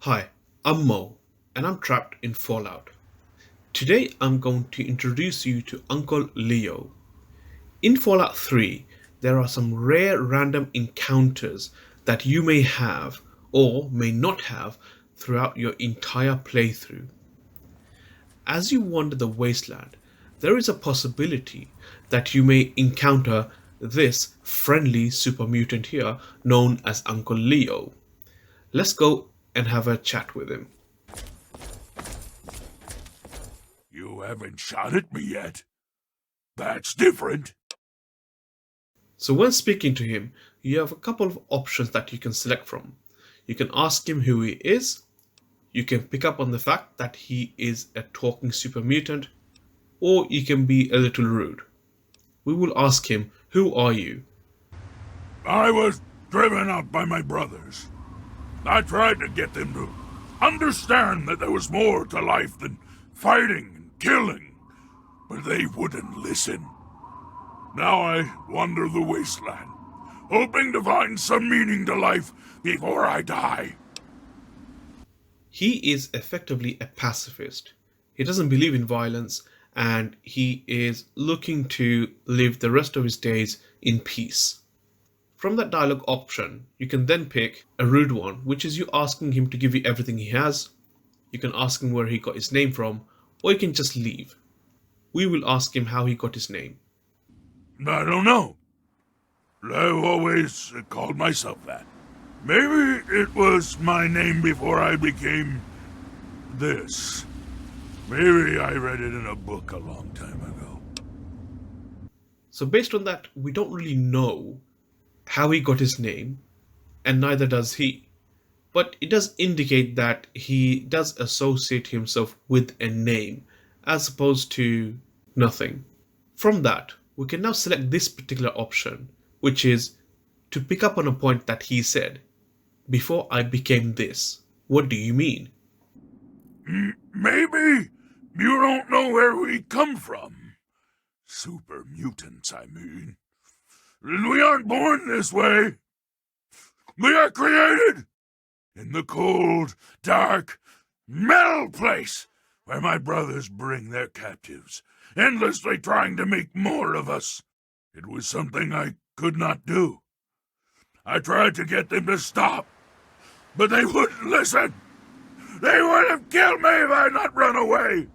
Hi, I'm Mo, and I'm trapped in Fallout. Today I'm going to introduce you to Uncle Leo. In Fallout 3, there are some rare random encounters that you may have or may not have throughout your entire playthrough. As you wander the wasteland, there is a possibility that you may encounter this friendly super mutant here known as Uncle Leo. Let's go and have a chat with him. You haven't shot at me yet. That's different. So when speaking to him, you have a couple of options that you can select from. You can ask him who he is, you can pick up on the fact that he is a talking super mutant, or you can be a little rude. We will ask him, who are you? I was driven out by my brothers. I tried to get them to understand that there was more to life than fighting and killing, but they wouldn't listen. Now I wander the wasteland, hoping to find some meaning to life before I die. He is effectively a pacifist. He doesn't believe in violence and he is looking to live the rest of his days in peace. From that dialogue option, you can then pick a rude one, which is you asking him to give you everything he has. You can ask him where he got his name from, or you can just leave. We will ask him how he got his name. I don't know. I've always called myself that. Maybe it was my name before I became this. Maybe I read it in a book a long time ago. So, based on that, we don't really know how he got his name, and neither does he. But it does indicate that he does associate himself with a name, as opposed to nothing. From that, we can now select this particular option, which is to pick up on a point that he said, before I became this. What do you mean? Maybe you don't know where we come from. Super mutants, I mean. We aren't born this way. We are created in the cold, dark, metal place where my brothers bring their captives, endlessly trying to make more of us. It was something I could not do. I tried to get them to stop, but they wouldn't listen. They would have killed me if I had not run away.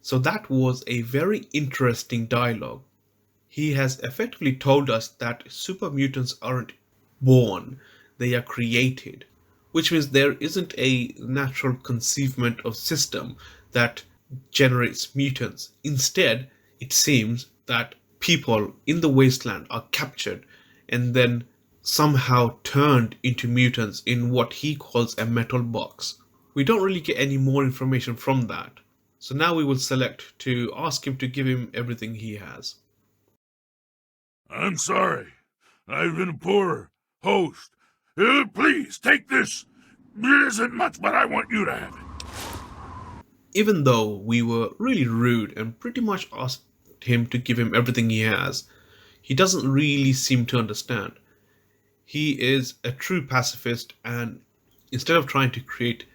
So that was a very interesting dialogue. He has effectively told us that super mutants aren't born, they are created, which means there isn't a natural conceivement of system that generates mutants. Instead, it seems that people in the wasteland are captured and then somehow turned into mutants in what he calls a metal box. We don't really get any more information from that. So now we will select to ask him to give him everything he has. I'm sorry. I've been a poor host. Please, take this. It isn't much, but I want you to have it. Even though we were really rude and pretty much asked him to give him everything he has, he doesn't really seem to understand. He is a true pacifist, and instead of trying to create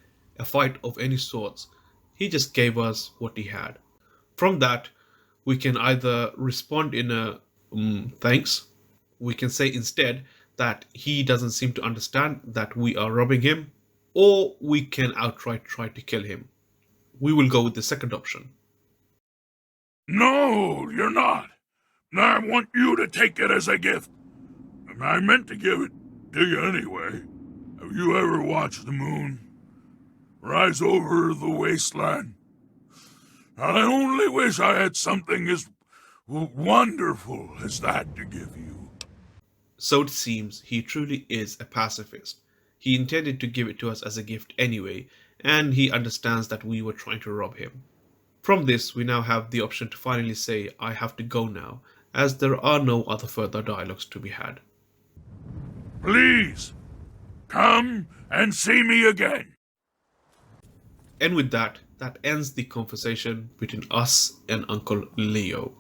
a fight of any sorts, he just gave us what he had. From that, we can either respond in a thanks. We can say instead that he doesn't seem to understand that we are robbing him, or we can outright try to kill him. We will go with the second option. No, you're not. I want you to take it as a gift. I meant to give it to you anyway. Have you ever watched the moon rise over the wasteland? I only wish I had something as wonderful as that to give you. So it seems he truly is a pacifist. He intended to give it to us as a gift anyway, and he understands that we were trying to rob him. From this, we now have the option to finally say, I have to go now, as there are no other further dialogues to be had. Please, come and see me again. And with that, that ends the conversation between us and Uncle Leo.